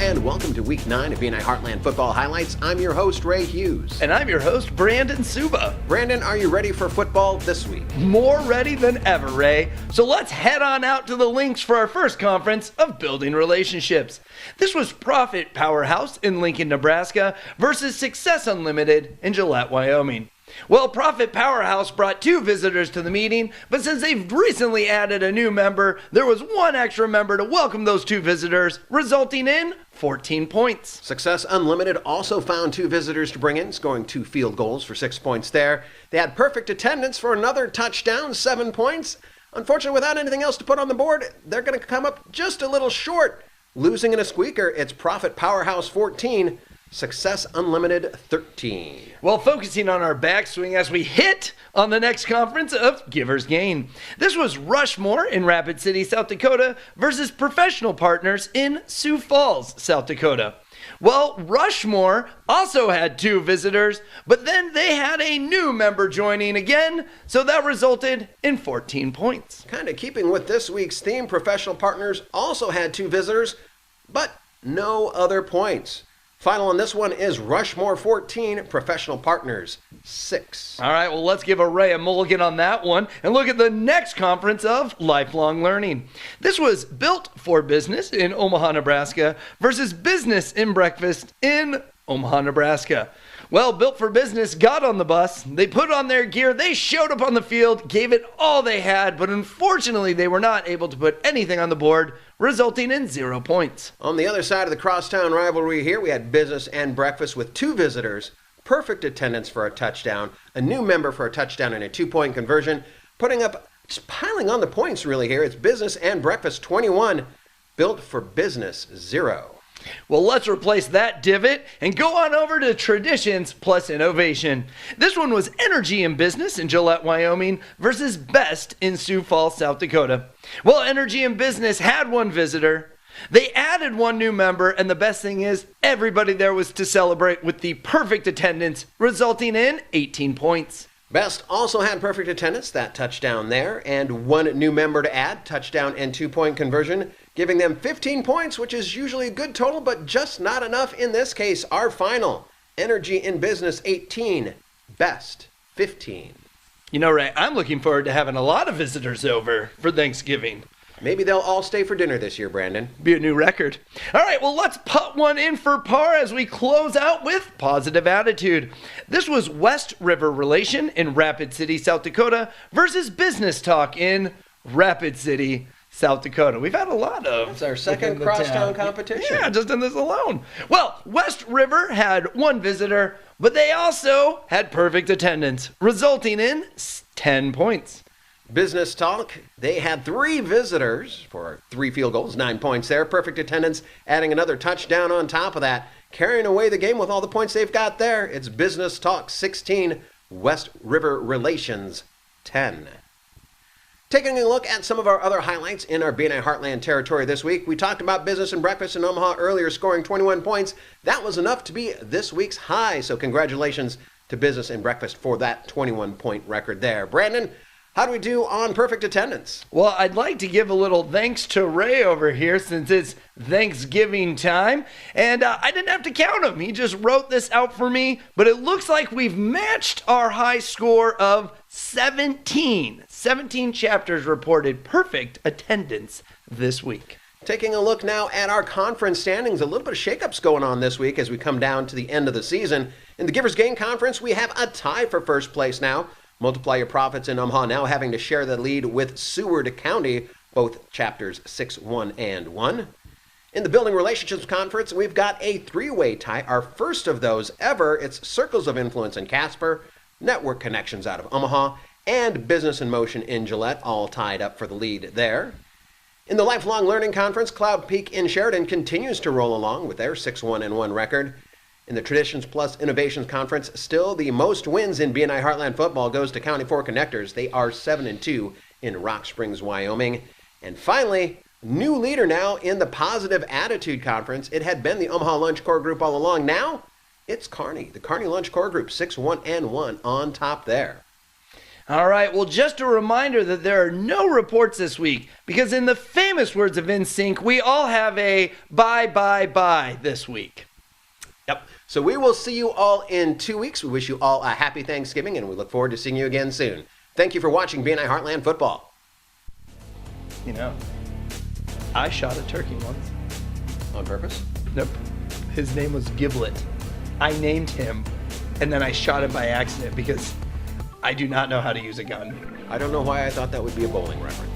and welcome to Week 9 of BNI Heartland Football Highlights. I'm your host, Ray Hughes. And I'm your host, Brandon Suba. Brandon, are you ready for football this week? More ready than ever, Ray. So let's head on out to the links for our first conference of Building Relationships. This was Profit Powerhouse in Lincoln, Nebraska versus Success Unlimited in Gillette, Wyoming. Well, Profit Powerhouse brought 2 visitors to the meeting, but since they've recently added a new member, there was 1 extra member to welcome those 2 visitors, resulting in 14 points. Success Unlimited also found 2 visitors to bring in, scoring 2 field goals for 6 points there. They had perfect attendance for another touchdown, 7 points. Unfortunately, without anything else to put on the board, they're going to come up just a little short. Losing in a squeaker, it's Profit Powerhouse 14, Success Unlimited 13. Well, focusing on our backswing as we hit on the next conference of Givers Gain. This was Rushmore in Rapid City, South Dakota versus Professional Partners in Sioux Falls, South Dakota. Well, Rushmore also had 2 visitors, but then they had a new member joining again, so that resulted in 14 points. Kind of keeping with this week's theme, Professional Partners also had 2 visitors, but no other points. Final on this one is Rushmore 14, Professional Partners 6. All right, well, let's give a Ray a mulligan on that one and look at the next conference of Lifelong Learning. This was Built for Business in Omaha, Nebraska versus Business in Breakfast in Omaha, Nebraska. Well, Built for Business got on the bus, they put on their gear, they showed up on the field, gave it all they had, but unfortunately they were not able to put anything on the board, resulting in 0 points. On the other side of the crosstown rivalry here, we had Business and Breakfast with 2 visitors, perfect attendance for a touchdown, a new member for a touchdown and a 2-point conversion, just piling on the points really here. It's Business and Breakfast 21, Built for Business 0. Well, let's replace that divot and go on over to Traditions plus Innovation. This one was Energy in Business in Gillette, Wyoming versus Best in Sioux Falls, South Dakota. Well, Energy in Business had 1 visitor. They added 1 new member, and the best thing is everybody there was to celebrate with the perfect attendance, resulting in 18 points. Best also had perfect attendance, that touchdown there, and 1 new member to add, touchdown and 2-point conversion, giving them 15 points, which is usually a good total, but just not enough in this case. Our final, Energy in Business 18, Best 15. You know, Ray, I'm looking forward to having a lot of visitors over for Thanksgiving. Maybe they'll all stay for dinner this year, Brandon. Be a new record. All right, well, let's put one in for par as we close out with Positive Attitude. This was West River Relation in Rapid City, South Dakota versus Business Talk in Rapid City, South Dakota. We've had a lot of. It's our second crosstown competition. Yeah, just in this alone. Well, West River had 1 visitor, but they also had perfect attendance, resulting in 10 points. Business Talk, they had 3 visitors for 3 field goals, 9 points there. Perfect attendance, adding another touchdown on top of that, carrying away the game with all the points they've got there. It's Business Talk 16, West River Relations 10. Taking a look at some of our other highlights in our BNI Heartland territory this week, we talked about Business and Breakfast in Omaha earlier, scoring 21 points. That was enough to be this week's high, so congratulations to Business and Breakfast for that 21-point record there. Brandon, how do we do on perfect attendance? Well, I'd like to give a little thanks to Ray over here since it's Thanksgiving time. And I didn't have to count him. He just wrote this out for me. But it looks like we've matched our high score of 17. 17 chapters reported perfect attendance this week. Taking a look now at our conference standings, a little bit of shakeups going on this week as we come down to the end of the season. In the Givers Gain Conference, we have a tie for first place now. Multiply Your Profits in Omaha now having to share the lead with Seward County, both chapters 6, 1, and 1. In the Building Relationships Conference, we've got a 3-way tie, our first of those ever. It's Circles of Influence in Casper, Network Connections out of Omaha, and Business in Motion in Gillette, all tied up for the lead there. In the Lifelong Learning Conference, Cloud Peak in Sheridan continues to roll along with their 6, 1, and 1 record. In the Traditions Plus Innovations Conference, still the most wins in BNI Heartland football goes to County 4 Connectors. They are 7-2 in Rock Springs, Wyoming. And finally, new leader now in the Positive Attitude Conference. It had been the Omaha Lunch Corps Group all along. Now, it's Kearney, the Kearney Lunch Corps Group, 6, 1, and 1 on top there. All right, well, just a reminder that there are no reports this week because in the famous words of NSYNC, we all have a bye this week. Yep. So we will see you all in 2 weeks. We wish you all a happy Thanksgiving, and we look forward to seeing you again soon. Thank you for watching BNI Heartland Football. You know, I shot a turkey once. On purpose? Nope. His name was Giblet. I named him, and then I shot him by accident because I do not know how to use a gun. I don't know why I thought that would be a bowling reference.